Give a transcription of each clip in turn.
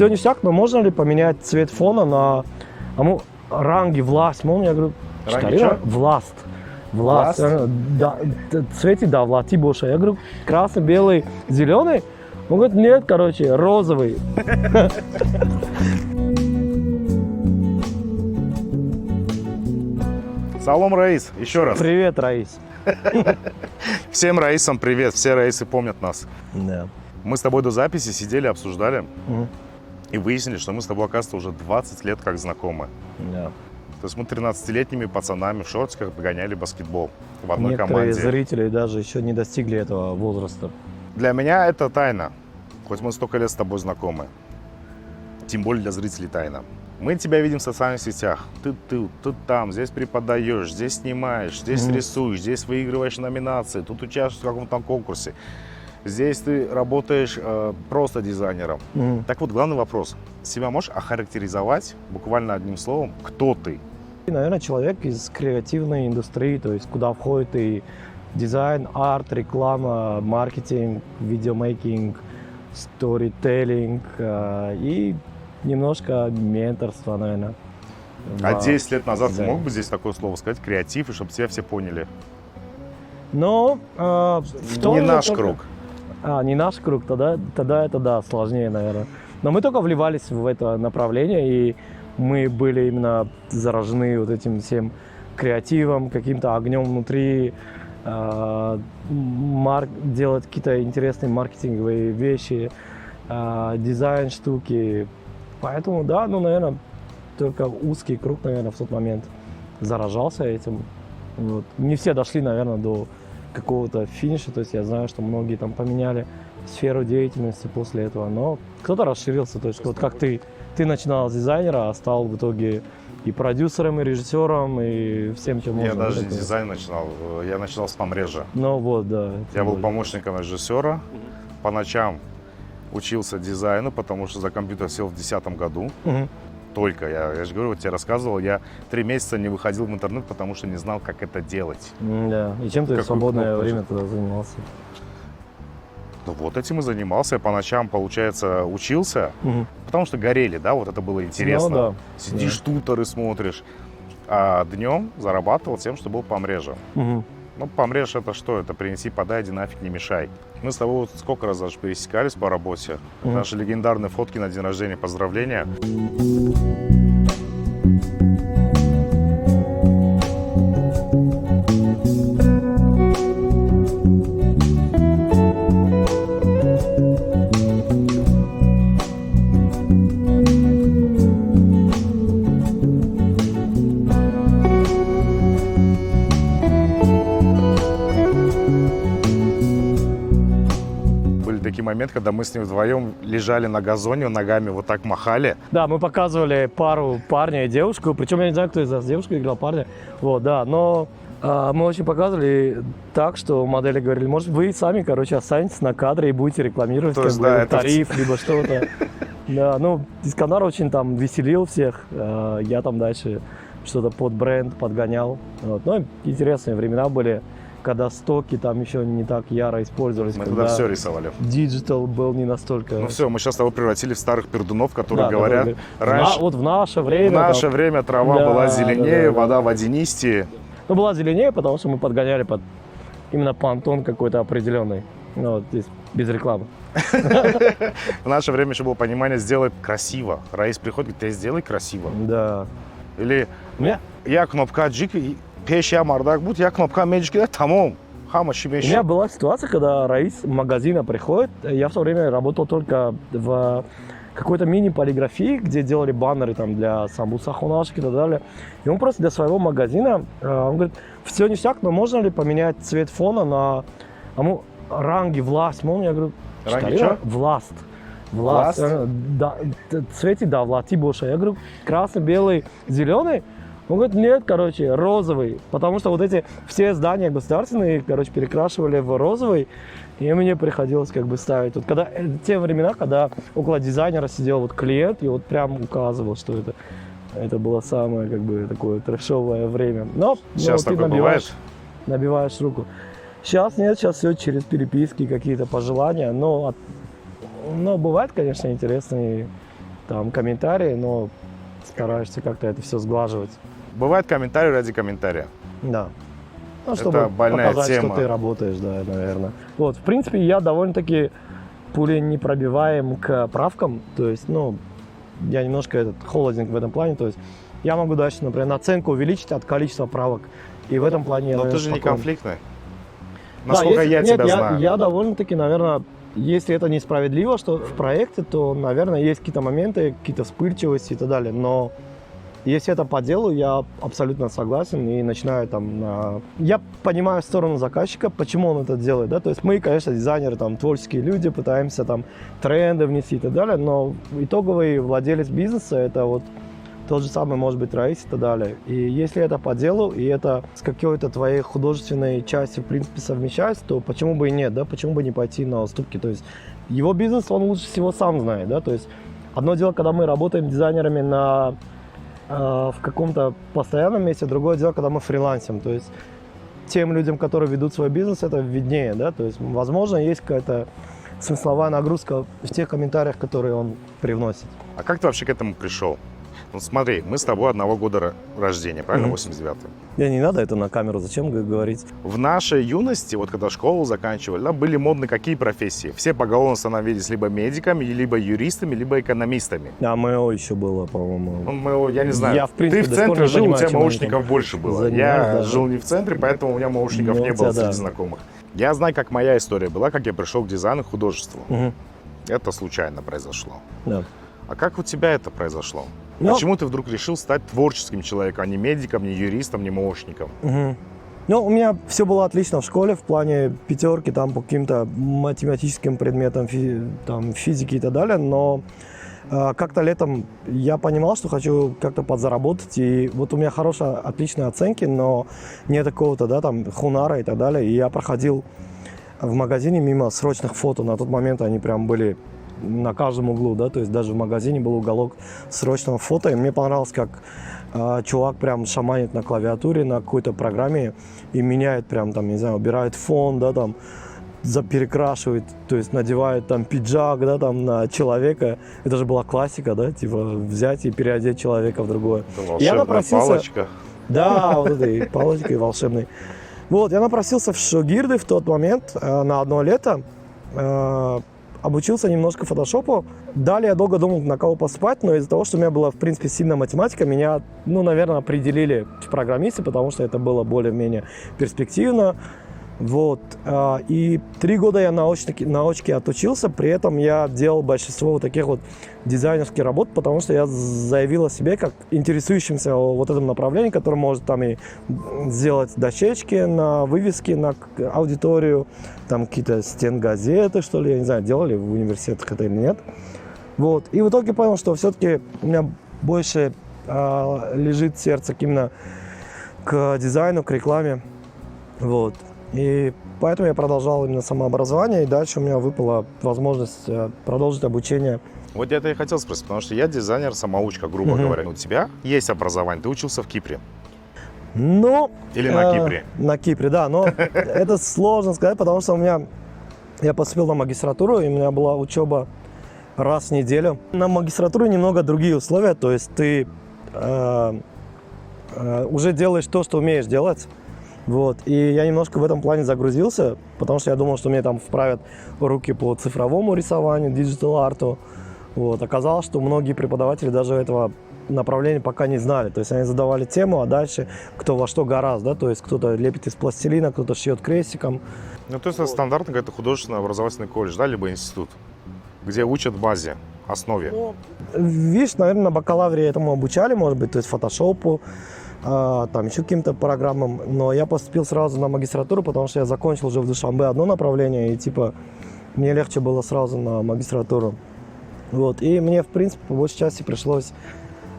все ништяк, но можно ли поменять цвет фона на ранги, власть? Можно, я говорю, Ранги власть. Власть. Да, цвете, да, власти больше. Я говорю, красный, белый, зеленый. Он говорит, нет, короче, розовый. Салом, Раис, еще раз. Привет, Раис. Всем Раисам привет, все Раисы помнят нас. Да. Мы с тобой до записи сидели, обсуждали Мгм. и выяснили, что мы с тобой, оказывается, уже 20 лет как знакомы. Да. То есть мы 13-летними пацанами в шортиках гоняли баскетбол в одной Некоторые команде. зрители даже еще не достигли этого возраста. Для меня это тайна, хоть мы столько лет с тобой знакомы. Тем более для зрителей тайна. Мы тебя видим в социальных сетях. Ты там, здесь преподаешь, здесь снимаешь, здесь рисуешь, здесь выигрываешь номинации, тут участвуешь в каком-то конкурсе. Здесь ты работаешь просто дизайнером. Так вот, главный вопрос. Себя можешь охарактеризовать буквально одним словом? Кто ты? Наверное, человек из креативной индустрии, то есть куда входит и дизайн, арт, реклама, маркетинг, видеомейкинг, сторителлинг и немножко менторство, наверное. А 10 лет назад ты Да. мог бы здесь такое слово сказать, креатив, и чтобы тебя все поняли? Но Не наш круг. Не наш круг, тогда это да, сложнее, наверное. Но мы только вливались в это направление, и мы были именно заражены вот этим всем креативом, каким-то огнем внутри, делать какие-то интересные маркетинговые вещи, дизайн штуки. Поэтому, да, наверное, только узкий круг, наверное, в тот момент заражался этим. Вот. Не все дошли, наверное, до какого-то финиша, то есть я знаю, что многие там поменяли сферу деятельности после этого, но кто-то расширился, то есть вот как ты начинал с дизайнера, а стал в итоге и продюсером, и режиссером, и всем, чем можно. Я даже не такое. дизайн начинал, я начинал с помрежа. Ну вот, да. Я был помощником режиссера, по ночам учился дизайну, потому что за компьютер сел в 2010 году. Только, я же говорю, вот тебе рассказывал, я 3 месяца не выходил в интернет, потому что не знал, как это делать. Да, и чем ты в Какую свободное кнопку время тогда занимался? Ну, вот этим и занимался, я по ночам, получается, учился, потому что горели, да, вот это было интересно. Ну, да. Сидишь туторы смотришь, а днем зарабатывал тем, что был помрежем. Ну, помрежь это что? Это принеси, подай, иди нафиг, не мешай. Мы с тобой вот сколько раз даже пересекались по работе. Наши легендарные фотки на день рождения, поздравления. Такие моменты, когда мы с ним вдвоем лежали на газоне, ногами вот так махали. Да, мы показывали пару парня и девушку, причем я не знаю, кто из нас девушку играл, парня. Вот, да, но мы очень показывали так, что модели говорили, может, вы сами, короче, останетесь на кадре и будете рекламировать То есть, как бы, да, это тариф, либо что-то. Да, ну, Искандар очень там веселил всех, я там дальше что-то под бренд подгонял. Вот. Ну, интересные времена были, когда стоки там еще не так яро использовались. Мы когда туда все рисовали. диджитал был не настолько... Ну все, мы сейчас того превратили в старых пердунов, которые Да, говорят, которые раньше, вот в наше время... в наше там, время трава Да, была зеленее, да. вода водянистее. Ну, была зеленее, потому что мы подгоняли под именно понтон какой-то определенный. Ну, вот здесь без рекламы. В наше время еще было понимание сделать красиво. Раис приходит и говорит, ты сделай красиво. Да. Или У меня я кнопка джик, пеш я мардак будет, я кнопка меджик, да, тамом. У меня была ситуация, когда Раис магазина приходит. Я в то время работал только в какой-то мини-полиграфии, где делали баннеры там для самбуса, хунашек и так далее. И он просто для своего магазина, он говорит, все ништяк, но можно ли поменять цвет фона на ранги, власть? Можно? Я говорю, Ранги что? Власть. Власть? Да, цвете, да, власти больше. Я говорю, красный, белый, зеленый. Он говорит, нет, короче, розовый, потому что вот эти все здания государственные, короче, перекрашивали в розовый, и мне приходилось как бы ставить. Вот когда, те времена, когда около дизайнера сидел вот клиент и вот прям указывал, что это было самое как бы такое трэшовое время. Но Сейчас ты такое бывает? набиваешь руку. Сейчас нет, сейчас все через переписки, какие-то пожелания, но бывает, конечно, интересные там комментарии, но стараешься как-то это все сглаживать. Бывает комментарий ради комментария. Да. Ну, Это чтобы больная показать, тема. что ты работаешь, да, наверное. Вот, в принципе, я довольно-таки пуленепробиваем к правкам. То есть, ну, я немножко холоден в этом плане. То есть, я могу дальше, например, наценку увеличить от количества правок. И в этом плане я, Но ты наверное, же не спокоен. конфликтный. Да, Насколько если- я нет, тебя знаю. Я довольно-таки, наверное, если это несправедливо, что в проекте, то, наверное, есть какие-то моменты, какие-то вспыльчивости и так далее. Но если это по делу, я абсолютно согласен и начинаю там... Я понимаю сторону заказчика, почему он это делает, да, то есть мы, конечно, дизайнеры, там, творческие люди, пытаемся там тренды внести и так далее, но итоговый владелец бизнеса — это вот тот же самый, может быть, Раис и так далее. И если это по делу, и это с какой-то твоей художественной частью, в принципе, совмещается, то почему бы и нет, да, почему бы не пойти на уступки, то есть его бизнес, он лучше всего сам знает, да, то есть одно дело, когда мы работаем дизайнерами в каком-то постоянном месте, другое дело, когда мы фрилансим, то есть тем людям, которые ведут свой бизнес, это виднее, да, то есть, возможно, есть какая-то смысловая нагрузка в тех комментариях, которые он привносит. А как ты вообще к этому пришел? Ну смотри, мы с тобой одного года рождения, правильно? Мгм. 89-й. Не надо это на камеру, зачем говорить? В нашей юности, вот когда школу заканчивали, да, были модны какие профессии? Все поголовно становились либо медиками, либо юристами, либо экономистами. А МЭО еще было, по-моему. Ну, я не знаю. Я, в принципе, ты в до сих пор центре не жил, у понимаю, тебя чем они наушников там больше было. занимались, Я да. жил не в центре, поэтому у меня наушников Ну, не у было тебя, среди да. знакомых. Я знаю, как моя история была, как я пришел к дизайну и художеству. Мгм. Это случайно произошло. Да. А как у тебя это произошло? Ну, Почему ты вдруг решил стать творческим человеком, а не медиком, не юристом, не моушником? Мгм. Ну, у меня все было отлично в школе в плане пятерки там по каким-то математическим предметам, там, физики и так далее, но как-то летом я понимал, что хочу как-то подзаработать, и вот у меня хорошие, отличные оценки, но нет какого-то, да, там, хунара и так далее, и я проходил в магазине мимо срочных фото, на тот момент они прям были на каждом углу, да, то есть даже в магазине был уголок срочного фото, и мне понравилось, как чувак прям шаманит на клавиатуре, на какой-то программе и меняет прям там, не знаю, убирает фон, да, там, перекрашивает, то есть надевает там пиджак, да, там на человека. Это же была классика, да, типа взять и переодеть человека в другое. Это Я волшебная напросился... палочка. Да, вот этой палочкой волшебной. Вот, я напросился в Шогирды в тот момент на одно лето. Обучился немножко фотошопу. Далее я долго думал, на кого поступать, но из-за того, что у меня была, в принципе, сильная математика, меня, ну, наверное, определили в программисты, потому что это было более-менее перспективно. Вот. И 3 года я на очке отучился, при этом я делал большинство вот таких вот дизайнерских работ, потому что я заявил о себе как интересующимся вот этом направлении, который может там и сделать дощечки на вывески, на аудиторию, там какие-то стенгазеты, что ли, я не знаю, делали в университетах это или нет. Вот. И в итоге понял, что все-таки у меня больше лежит сердце именно к дизайну, к рекламе. Вот. И поэтому я продолжал именно самообразование, и дальше у меня выпала возможность продолжить обучение. Вот я это и хотел спросить, потому что я дизайнер-самоучка, грубо Мгм. говоря. У тебя есть образование, ты учился в Кипре Но, или на Кипре? На Кипре, да, но это сложно сказать, потому что я поступил на магистратуру, и у меня была учеба раз в неделю. На магистратуре немного другие условия, то есть ты уже делаешь то, что умеешь делать. Вот. И я немножко в этом плане загрузился, потому что я думал, что мне там вправят руки по цифровому рисованию, диджитал-арту. Вот. Оказалось, что многие преподаватели даже этого направления пока не знали. То есть они задавали тему, а дальше кто во что гораздо. Да? То есть кто-то лепит из пластилина, кто-то шьет крестиком. Ну, то есть это стандартный какой-то художественно-образовательный колледж, да, либо институт, где учат базе, основе. Ну, видишь, наверное, на бакалавре этому обучали, может быть, то есть фотошопу, там еще каким-то программам, но я поступил сразу на магистратуру, потому что я закончил уже в Душанбе одно направление, и типа мне легче было сразу на магистратуру. Вот. И мне, в принципе, по большей части пришлось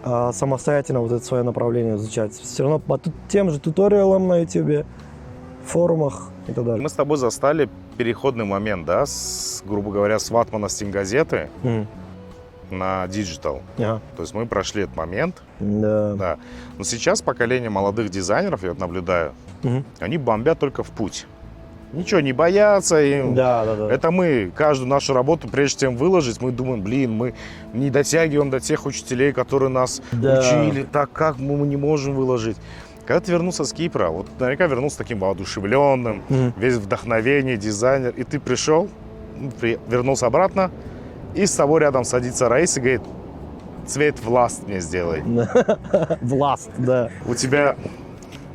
самостоятельно вот это свое направление изучать. Все равно по тем же туториалам на YouTube, форумах и так далее. Мы с тобой застали переходный момент, да, грубо говоря, с ватмана стенгазеты на диджитал. Ага. То есть мы прошли этот момент. Да. Да. Но сейчас поколение молодых дизайнеров, я вот наблюдаю, Мгм. они бомбят только в путь. ничего не боятся. Им. Да. Это мы каждую нашу работу, прежде чем выложить, мы думаем, мы не дотягиваем до тех учителей, которые нас учили. Так как мы не можем выложить? Когда ты вернулся с Кипра, вот наверняка вернулся таким воодушевленным, весь вдохновение, дизайнер, и ты пришел, вернулся обратно, и с тобой рядом садится Раис и говорит, цвет власт мне сделай. Власт, да. У тебя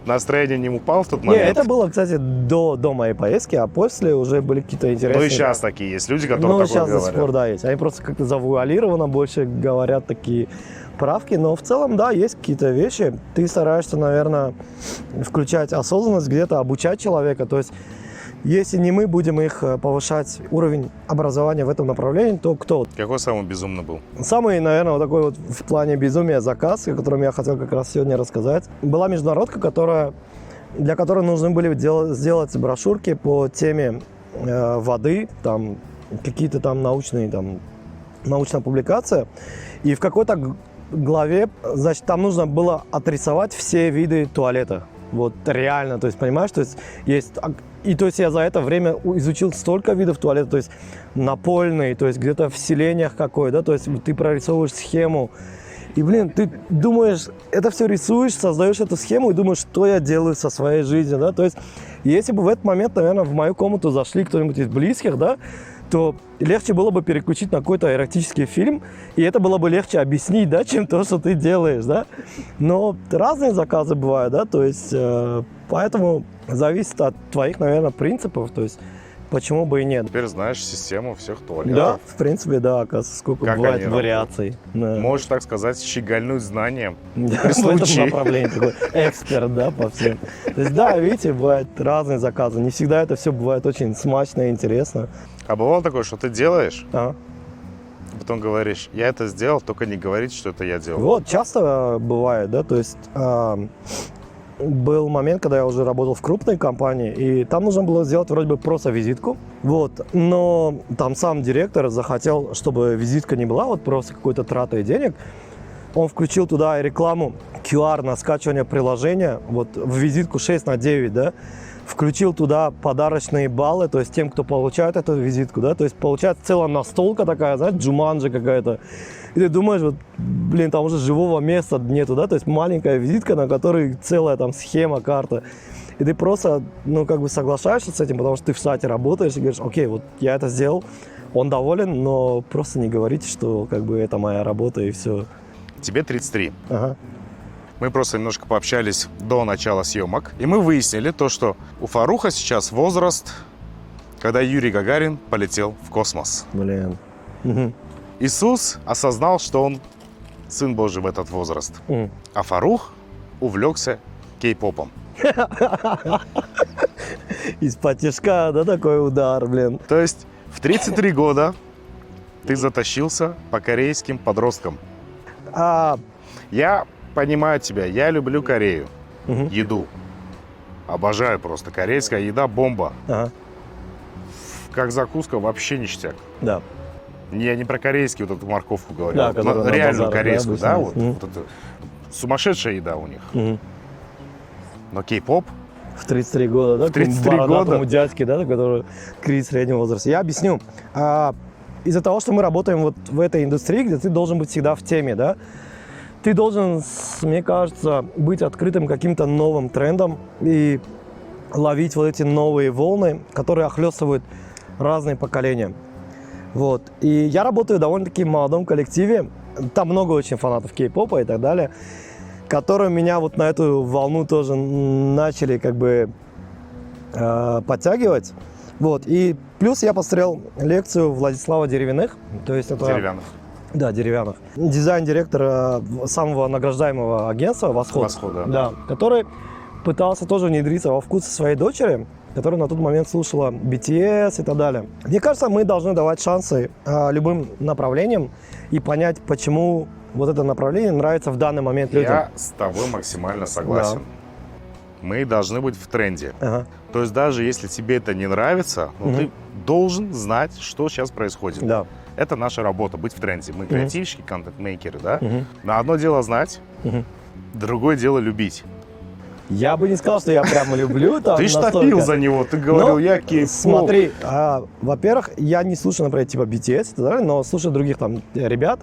настроение не упало в тот момент? Не, это было, кстати, до моей поездки, а после уже были какие-то интересные... Ну и сейчас такие есть люди, которые такое сейчас говорят. до сих пор, да, есть. Они просто как-то завуалированно больше говорят такие правки, но в целом, да, есть какие-то вещи. Ты стараешься, наверное, включать осознанность, где-то обучать человека. То есть, если не мы будем их повышать уровень образования в этом направлении, то кто? Какой самый безумный был? Самый, наверное, вот такой вот в плане безумия заказ, о котором я хотел как раз сегодня рассказать. Была международка, для которой нужны были сделать брошюрки по теме воды, там какие-то там научная публикация. И в какой-то главе, значит, там нужно было отрисовать все виды туалета. Вот реально, то есть, понимаешь, то есть я за это время изучил столько видов туалета, то есть напольный, то есть где-то в селениях какой, да, то есть ты прорисовываешь схему, и, ты думаешь, это все рисуешь, создаешь эту схему и думаешь, что я делаю со своей жизнью, да, то есть если бы в этот момент, наверное, в мою комнату зашли кто-нибудь из близких, да, то легче было бы переключить на какой-то эротический фильм, и это было бы легче объяснить, да, чем то, что ты делаешь, да. Но разные заказы бывают, да, то есть поэтому зависит от твоих, наверное, принципов, то есть почему бы и нет. Теперь знаешь систему всех туалетов. Да, в принципе, да, оказывается, сколько как бывает вариаций. Да. Можешь, так сказать, щегольнуть знанием. В этом направлении такой эксперт, да, по всем. То есть, да, видите, бывают разные заказы. Не всегда это все бывает очень смачно и интересно. А бывало такое, что ты делаешь, Ага. потом говоришь, я это сделал, только не говорите, что это я делал. Вот, часто бывает, да, то есть был момент, когда я уже работал в крупной компании, и там нужно было сделать вроде бы просто визитку, вот, но там сам директор захотел, чтобы визитка не была вот просто какой-то тратой денег. Он включил туда рекламу QR на скачивание приложения, вот в визитку 6/9, да, включил туда подарочные баллы, то есть тем, кто получает эту визитку, да, то есть получается целая настолка такая, знаешь, Джуманджи какая-то. И ты думаешь, вот, там уже живого места нету, да, то есть маленькая визитка, на которой целая там схема, карта. И ты просто, соглашаешься с этим, потому что ты в сайте работаешь и говоришь, окей, вот я это сделал, он доволен, но просто не говорите, что это моя работа и все. Тебе 33. Ага. Мы просто немножко пообщались до начала съемок, и мы выяснили то, что у Фаруха сейчас возраст, когда Юрий Гагарин полетел в космос. Блин. Угу. Иисус осознал, что он сын Божий в этот возраст, а Фарух увлекся кей-попом. Из-под тяжка, да, такой удар, блин. То есть в 33 года ты затащился по корейским подросткам. Я понимаю тебя, я люблю Корею, еду. Обожаю просто. Корейская еда – бомба. Ага. Как закуска вообще ништяк. Да. Я не про корейский вот эту морковку говорю, да, а реальную базар, корейскую, да, вот вот это сумасшедшая еда у них. Но кей-поп? В 33 года, да? В 33 года? Дядьке, да, который кризис среднего возраста. Я объясню. Из-за того, что мы работаем вот в этой индустрии, где ты должен быть всегда в теме, да, ты должен, мне кажется, быть открытым к каким-то новым трендам и ловить вот эти новые волны, которые охлестывают разные поколения. Вот. И я работаю в довольно-таки молодом коллективе, там много очень фанатов кей-попа и так далее, которые меня вот на эту волну тоже начали подтягивать. Вот. И плюс я посмотрел лекцию Владислава Деревяных. То есть это... Деревянных. Да, Деревянных. Дизайн-директор самого награждаемого агентства «Восход». «Восход», да. Да, который пытался тоже внедриться во вкусы своей дочери, которая на тот момент слушала BTS и так далее. Мне кажется, мы должны давать шансы любым направлениям и понять, почему вот это направление нравится в данный момент людям. Я с тобой максимально согласен. Да. Мы должны быть в тренде. Ага. То есть даже если тебе это не нравится, ты должен знать, что сейчас происходит. Да. Это наша работа, быть в тренде. Мы креативщики, контент-мейкеры, да? Но одно дело знать, другое дело любить. Я бы не сказал, что я прямо люблю там Ты ж настолько. топил за него, ты говорил, Ну, я кей-поп. Смотри, во-первых, я не слушаю, например, типа BTS, и так далее, но слушаю других там ребят,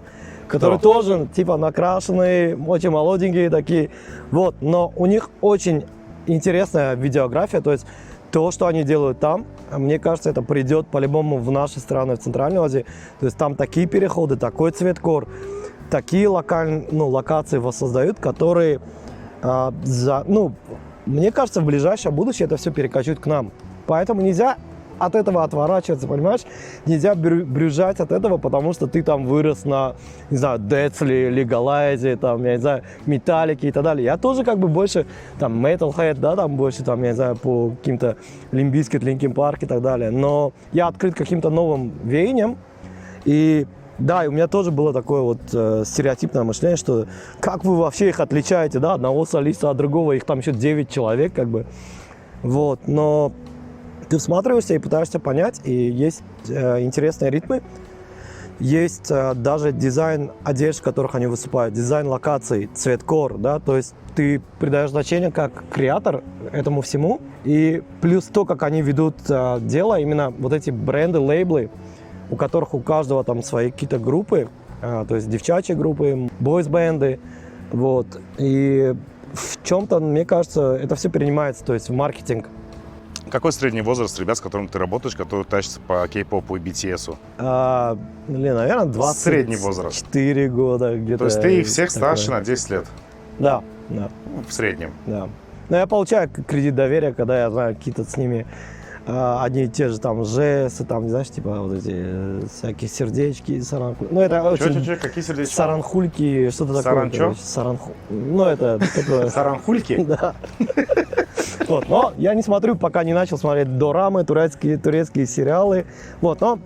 которые Кто? тоже типа накрашенные, очень молоденькие такие. Вот, но у них очень интересная видеография, то есть то, что они делают там, мне кажется, это придет по-любому в наши страны, в Центральной Азии. То есть там такие переходы, такой цветкор, такие локации воссоздают, которые, мне кажется, в ближайшее будущее это все перекочует к нам. Поэтому нельзя от этого отворачиваться, понимаешь? Нельзя брюзжать от этого, потому что ты там вырос на, не знаю, Децли, Легалайзе, там, я не знаю, Металлике и так далее. Я тоже как бы больше, там, Metalhead, да, там больше, там, я не знаю, по каким-то Limp Bizkit, Linkin Park и так далее. Но я открыт каким-то новым веянием. И да, и у меня тоже было такое вот стереотипное мышление, что как вы вообще их отличаете, да, одного солиста от другого, их там еще 9 человек, как бы. Вот, но ты всматриваешься и пытаешься понять, и есть интересные ритмы, есть даже дизайн одежд, в которых они выступают, дизайн локаций, цветкор, да, то есть ты придаешь значение как креатор этому всему, и плюс то, как они ведут дело, именно вот эти бренды, лейблы, у которых у каждого там свои какие-то группы, то есть девчачьи группы, бойс-бенды, вот, и в чем-то, мне кажется, это все перенимается, то есть в маркетинг. Какой средний возраст ребят, с которыми ты работаешь, которые тащатся по кей-попу и BTS? Наверное, 20. Средний возраст. 4 года где-то. То есть ты их всех такое. старше на 10 лет? Да. В среднем. Да. Но я получаю кредит доверия, когда я знаю какие-то с ними одни и те же там жесты, там, знаешь, типа вот эти всякие сердечки, саранхульки. Ну, это очень... Какие сердечки? Саранхульки, что-то такое. Саранчо? Ну, это такое... Саранхульки? Да. Вот, но я не смотрю, пока не начал смотреть дорамы, турецкие сериалы. Вот, но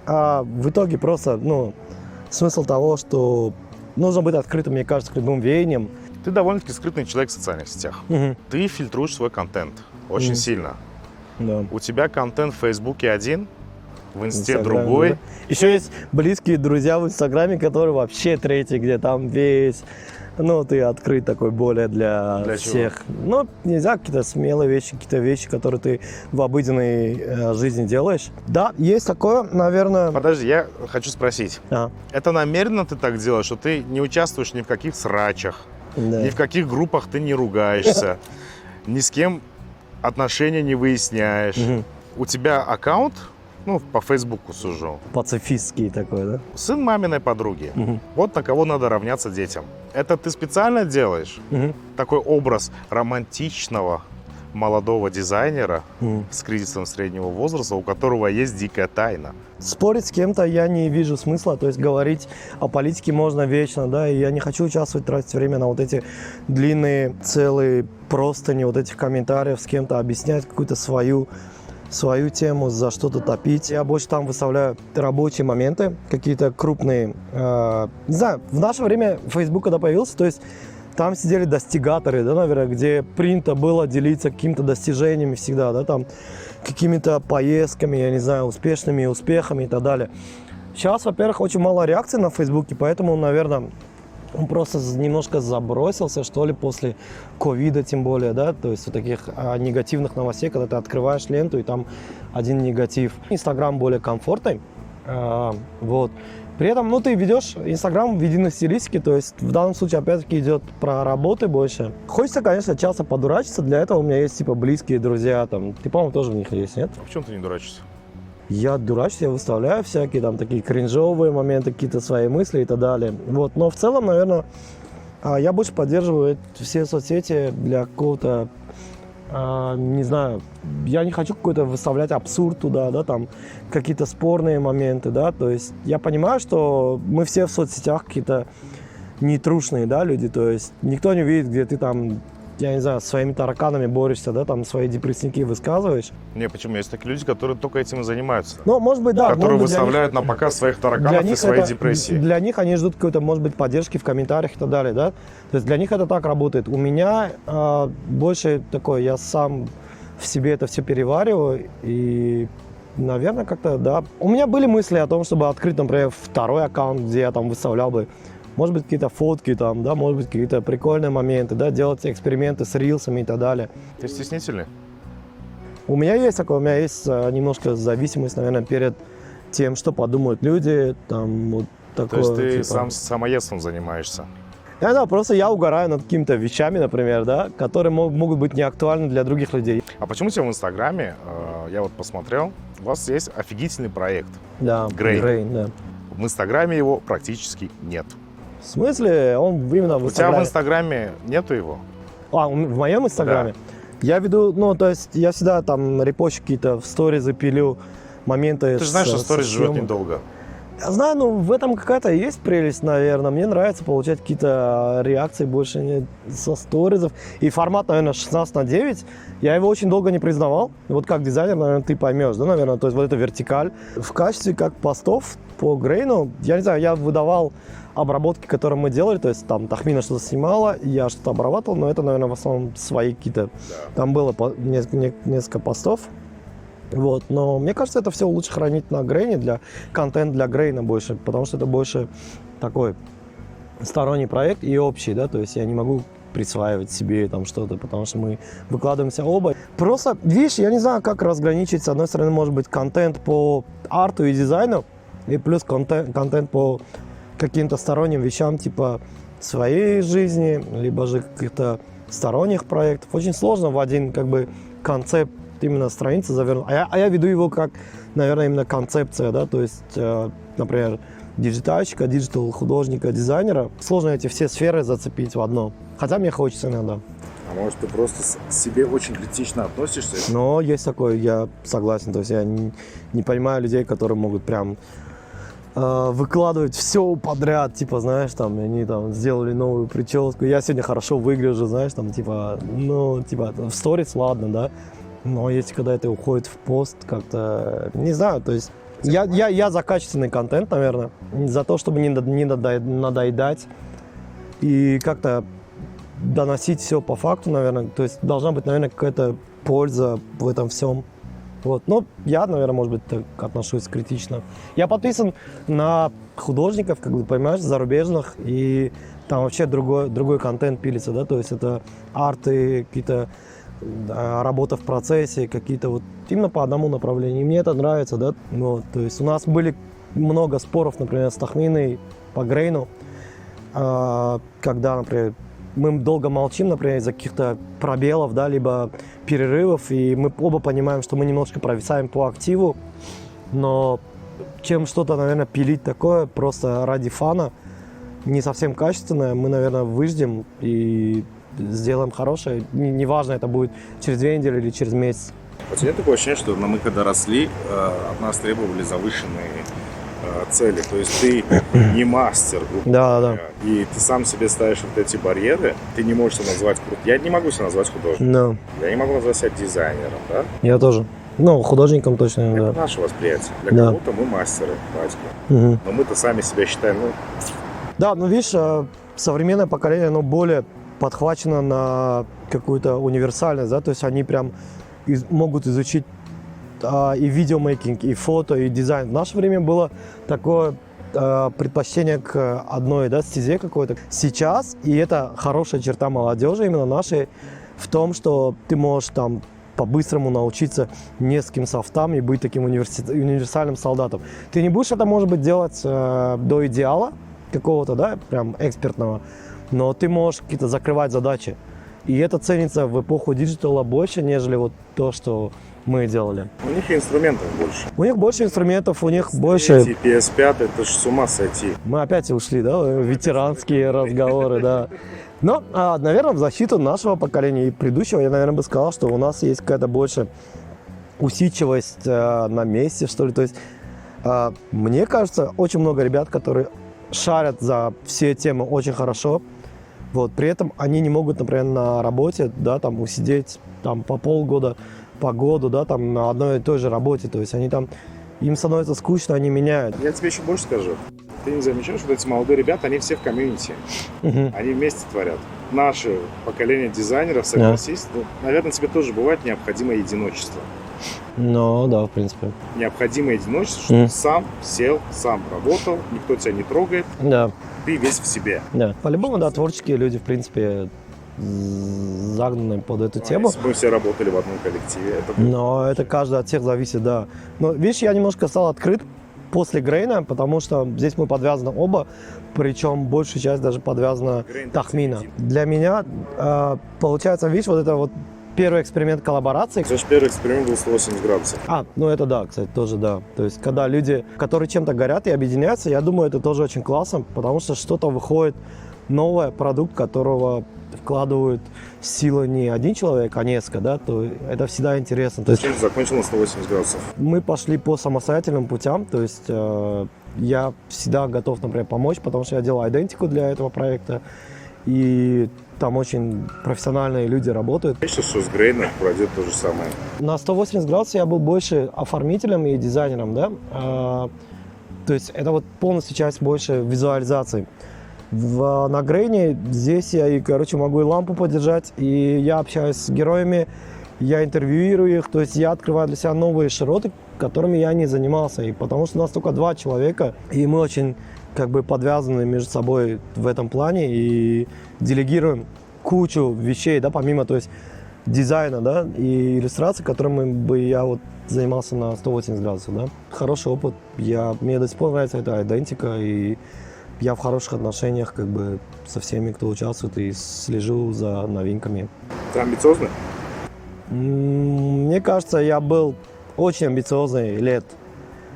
в итоге просто, смысл того, что нужно быть открытым, мне кажется, к любым веяниям. Ты довольно-таки скрытный человек в социальных сетях. Мгм. Ты фильтруешь свой контент очень сильно. Да. У тебя контент в Фейсбуке один, в Инсте Инстаграме, другой. да. Еще есть близкие друзья в Инстаграме, которые вообще третий, где там весь... ты открыт такой более для всех. чего? Нельзя какие-то смелые вещи, какие-то вещи, которые ты в обыденной жизни делаешь. Да, есть такое, наверное... Подожди, я хочу спросить. А, Это намеренно ты так делаешь, что ты не участвуешь ни в каких срачах, да. ни в каких группах ты не ругаешься, ни с кем отношения не выясняешь. Мгм. У тебя аккаунт, по Фейсбуку сужу, Пацифистский такой, да? сын маминой подруги. Мгм. Вот на кого надо равняться детям. Это ты специально делаешь? Мгм. Такой образ романтичного молодого дизайнера Мгм. с кризисом среднего возраста, у которого есть дикая тайна. Спорить с кем-то я не вижу смысла, то есть говорить о политике можно вечно, да, и я не хочу участвовать, тратить время на вот эти длинные, целые простыни вот этих комментариев, с кем-то объяснять какую-то свою тему, за что-то топить. Я больше там выставляю рабочие моменты, какие-то крупные. Не знаю, в наше время Facebook, когда появился, то есть там сидели достигаторы, да, наверное, где принято было делиться какими-то достижениями всегда, да, там какими-то поездками, я не знаю, успешными успехами и так далее. Сейчас, во-первых, очень мало реакций на Фейсбуке, поэтому, наверное, он просто немножко забросился, что ли, после ковида, тем более, да, то есть вот таких негативных новостей, когда ты открываешь ленту, и там один негатив. Инстаграм более комфортный, вот. При этом, ты ведешь Инстаграм в единой стилистике, то есть в данном случае, опять-таки, идет про работы больше. Хочется, конечно, часто подурачиться, для этого у меня есть, типа, близкие друзья, там, ты, по-моему, тоже в них есть, нет? А почему ты не дурачишься? Я дурачусь, я выставляю всякие там такие кринжовые моменты, какие-то свои мысли и так далее. Вот. Но в целом, наверное, я больше поддерживаю все соцсети для какого-то, не знаю, я не хочу какой-то выставлять абсурд туда, да, там какие-то спорные моменты, да, то есть я понимаю, что мы все в соцсетях какие-то нетрушные, да, люди, то есть никто не видит, где ты там, я не знаю, с своими тараканами борешься, да, там свои депрессники высказываешь. Не, почему? Есть такие люди, которые только этим и занимаются. Может быть, да. Которые может быть, выставляют на показ своих тараканов и свои депрессии. Для них они ждут какой-то, может быть, поддержки в комментариях и так далее, да. То есть для них это так работает. У меня больше такое, я сам в себе это все перевариваю и, наверное, как-то, да. У меня были мысли о том, чтобы открыть, например, второй аккаунт, где я там выставлял бы может быть, какие-то фотки там, да, может быть, какие-то прикольные моменты, да, делать эксперименты с рилсами и так далее. Ты стеснительный? У меня есть такое, у меня есть немножко зависимость, наверное, перед тем, что подумают люди, там, вот То такое. есть ты типа. самоедством занимаешься? Да, просто я угораю над какими-то вещами, например, да, которые могут быть не актуальны для других людей. А почему у тебя в Инстаграме, я вот посмотрел, у вас есть офигительный проект. Да, Грей. Грей, да. В Инстаграме его практически нет. В смысле, он именно в У тебя в Инстаграме. Инстаграме нету его? В моем Инстаграме? Я веду, ну, то есть я всегда там репощу какие-то в сторизы пилю моменты. Ты же знаешь, что сторис живет съемок. недолго. Я знаю, ну, в этом какая-то есть прелесть, наверное. Мне нравится получать какие-то реакции больше не со сторизов. И формат, наверное, 16:9, я его очень долго не признавал. Вот как дизайнер, наверное, ты поймешь, да, наверное, то есть вот эта вертикаль. В качестве как постов по Грейну, я не знаю, я выдавал обработки, которые мы делали, то есть там Тахмина что-то снимала, я что-то обрабатывал, но это, наверное, в основном свои какие-то, там было несколько постов, вот, но мне кажется, это все лучше хранить на Грейне, для контент для Грейна больше, потому что это больше такой сторонний проект и общий, да, то есть я не могу присваивать себе там что-то, потому что мы выкладываемся оба. Просто, видишь, я не знаю, как разграничить, с одной стороны, может быть, контент по арту и дизайну, и плюс контент по каким-то сторонним вещам, типа своей жизни, либо же каких-то сторонних проектов. Очень сложно в один, как бы, концепт именно страницы завернуть. А я веду его как, наверное, именно концепция, да, то есть, например, диджитальщика, диджитал-художника, дизайнера. Сложно эти все сферы зацепить в одно. Хотя мне хочется иногда. А может, ты просто к себе очень критично относишься? Но есть такое, я согласен. То есть я не понимаю людей, которые могут прям выкладывать все подряд, типа, знаешь, там, они там сделали новую прическу, я сегодня хорошо выгляжу, знаешь, там, типа, ну, типа, в сторис, ладно, да, но если когда это уходит в пост, как-то, не знаю, то есть, я за качественный контент, наверное, за то, чтобы не надоедать и как-то доносить все по факту, наверное, то есть, должна быть, наверное, какая-то польза в этом всем. Вот. Но я, наверное, может быть, так отношусь критично. Я подписан на художников, как бы, понимаешь, зарубежных, и там вообще другой контент пилится, да, то есть это арты, какие-то работа в процессе, какие-то вот именно по одному направлению. И мне это нравится, да, вот, то есть у нас были много споров, например, с Тахминой по Грейну, когда, например, мы долго молчим, например, из-за каких-то пробелов, да, либо перерывов, и мы оба понимаем, что мы немножко провисаем по активу, но чем что-то, наверное, пилить такое просто ради фана, не совсем качественное, мы, наверное, выждем и сделаем хорошее. Неважно, это будет через 2 недели или через месяц. У тебя такое ощущение, что мы когда росли, от нас требовали завышенные цели. То есть ты не мастер, Да. и ты сам себе ставишь вот эти барьеры. Ты не можешь себя назвать крутым. Я не могу себя назвать художником. No. Я не могу назвать себя дизайнером, да? Я тоже. Ну, художником точно, Это да. наше восприятие. Для Да. кого-то мы мастеры, батька. Мгм. Но мы-то сами себя считаем, ну, Да, ну видишь, современное поколение, оно более подхвачено на какую-то универсальность, да, то есть они прям могут изучить и видеомейкинг, и фото, и дизайн. В наше время было такое предпочтение к одной, да, стезе какой-то. Сейчас, и это хорошая черта молодежи именно нашей, в том, что ты можешь там по-быстрому научиться нескольким софтам и быть таким универсальным солдатом. Ты не будешь это, может быть, делать до идеала какого-то, да, прям экспертного, но ты можешь какие-то закрывать задачи. И это ценится в эпоху диджитала больше, нежели вот то, что мы делали. у них и инструментов больше. У них больше инструментов, у них больше... Эти PS5, это ж с ума сойти. Мы опять ушли, да, в ветеранские разговоры, да. Но, наверное, в защиту нашего поколения и предыдущего, я, наверное, бы сказал, что у нас есть какая-то больше усидчивость на месте, что ли. То есть, мне кажется, очень много ребят, которые шарят за все темы очень хорошо. Вот, при этом они не могут, например, на работе, да, там, усидеть там, по полгода, по году, да, там, на одной и той же работе. То есть они там, им становится скучно, они меняют. Я тебе еще больше скажу. Ты не замечаешь, что эти молодые ребята, они все в комьюнити. Мгм. Они вместе творят. Наше поколение дизайнеров, согласись, ну, наверное, тебе тоже бывает необходимо единочество. Ну, да, в принципе. Необходимое одиночество, что ты сам сел, сам работал, никто тебя не трогает, Да, ты весь в себе. да. По-любому, да, творческие люди, в принципе, загнаны под эту тему. Если бы мы все работали в одном коллективе, это было... Но это каждый от всех зависит, да. Но, видишь, я немножко стал открыт после Грейна, потому что здесь мы подвязаны оба, причем большая часть даже подвязана Грейн Тахмина. один. Для меня, получается, видишь, вот это вот первый эксперимент коллаборации. Наш первый эксперимент был 180 градусов. Ну это да, кстати, тоже да. То есть, когда люди, которые чем-то горят и объединяются, я думаю, это тоже очень классно, потому что что-то выходит новое, продукт, которого вкладывают силы не один человек, а несколько, да, то это всегда интересно. То есть Чем закончил на 180 градусов. мы пошли по самостоятельным путям, то есть я всегда готов, например, помочь, потому что я делаю идентику для этого проекта, и там очень профессиональные люди работают. Я считаю, что с Грейном пройдет то же самое. На 180 градусов я был больше оформителем и дизайнером, да, то есть это вот полностью часть больше визуализации. На Грейне здесь я, могу и лампу подержать, и я общаюсь с героями, я интервьюирую их, то есть я открываю для себя новые широты, которыми я не занимался, и потому что у нас только 2 человека, и мы очень подвязаны между собой в этом плане и делегируем кучу вещей, да, помимо, то есть дизайна, да, и иллюстраций, которыми я вот занимался на 180 градусов, да. Хороший опыт, мне до сих пор нравится эта идентика, и я в хороших отношениях со всеми, кто участвует, и слежу за новинками. Ты амбициозный? Мне кажется, я был очень амбициозный лет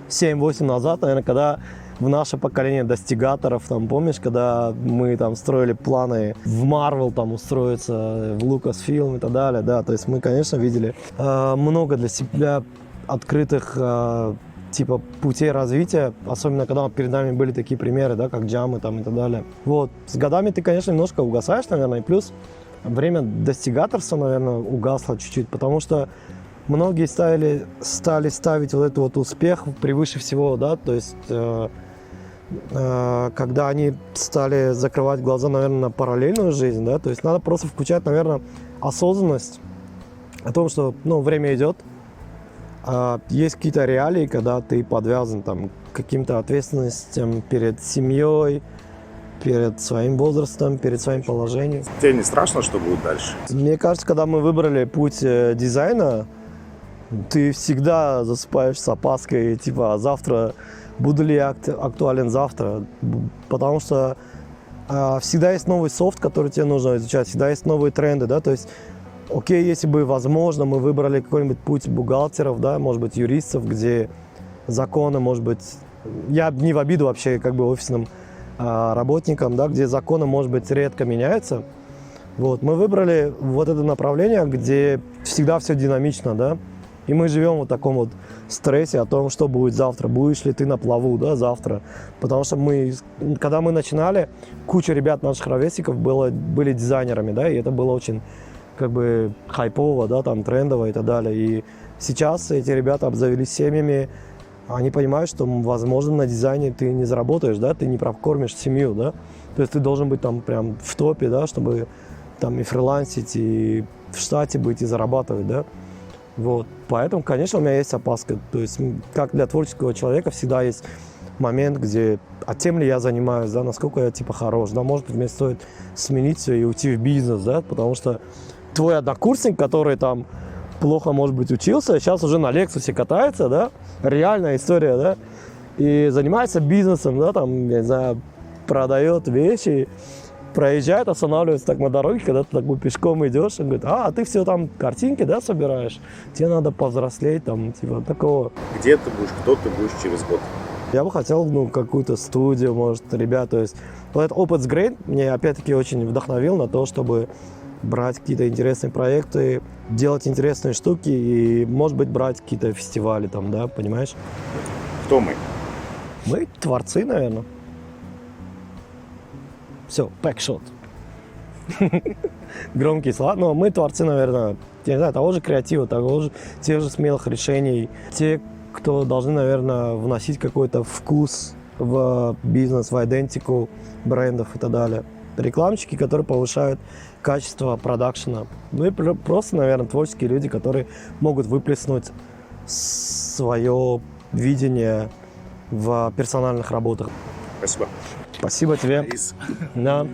7-8 назад, наверное, когда в наше поколение достигаторов, там, помнишь, когда мы там строили планы в Marvel там устроиться, в Lucasfilm и так далее, да, то есть мы, конечно, видели много для себя открытых путей развития, особенно когда перед нами были такие примеры, да, как Джамы там и так далее. Вот, с годами ты, конечно, немножко угасаешь, наверное, и плюс время достигаторства, наверное, угасло чуть-чуть, потому что многие стали ставить вот этот вот успех превыше всего, да, то есть когда они стали закрывать глаза, наверное, на параллельную жизнь, да, то есть надо просто включать, наверное, осознанность о том, что, время идет, есть какие-то реалии, когда ты подвязан там к каким-то ответственностям перед семьей, перед своим возрастом, перед своим положением. Тебе не страшно, что будет дальше? Мне кажется, когда мы выбрали путь дизайна, ты всегда засыпаешь с опаской, а завтра, буду ли я актуален завтра, потому что всегда есть новый софт, который тебе нужно изучать, всегда есть новые тренды, да, то есть, окей, если бы, возможно, мы выбрали какой-нибудь путь бухгалтеров, да, может быть, юристов, где законы, может быть, я не в обиду вообще, офисным работникам, да, где законы, может быть, редко меняются. Вот, мы выбрали вот это направление, где всегда все динамично, да, и мы живем в таком вот стрессе о том, что будет завтра, будешь ли ты на плаву, да, завтра, потому что когда мы начинали, куча ребят, наших ровесников, были дизайнерами, да, и это было очень, хайпово, да, там, трендово и так далее, и сейчас эти ребята обзавелись семьями, они понимают, что, возможно, на дизайне ты не заработаешь, да, ты не прокормишь семью, да, то есть ты должен быть там прям в топе, да, чтобы там и фрилансить, и в штате быть, и зарабатывать, да, вот, поэтому, конечно, у меня есть опаска, то есть, как для творческого человека всегда есть момент, где, тем ли я занимаюсь, да, насколько я, хорош, да, может быть, мне стоит сменить все и уйти в бизнес, да, потому что твой однокурсник, который там плохо, может быть, учился, сейчас уже на Лексусе катается, да, реальная история, да, и занимается бизнесом, да, там, я не знаю, продает вещи, проезжает, останавливается так на дороге, когда ты пешком идешь, он говорит, ты все там картинки, да, собираешь, тебе надо повзрослеть, там, такого. Где ты будешь, кто ты будешь через год? Я бы хотел, какую-то студию, может, ребят, то есть, вот этот опыт с Грейн мне, опять-таки, очень вдохновил на то, чтобы брать какие-то интересные проекты, делать интересные штуки и, может быть, брать какие-то фестивали там, да, понимаешь? Кто мы? Мы творцы, наверное. Все, пэкшот. Громкие слова. Но мы творцы, наверное, я не знаю, того же креатива, тех же смелых решений. Те, кто должны, наверное, вносить какой-то вкус в бизнес, в идентику брендов и так далее. Рекламщики, которые повышают качество продакшена. Ну и просто, наверное, творческие люди, которые могут выплеснуть свое видение в персональных работах. Спасибо. Спасибо тебе. Борис. Да.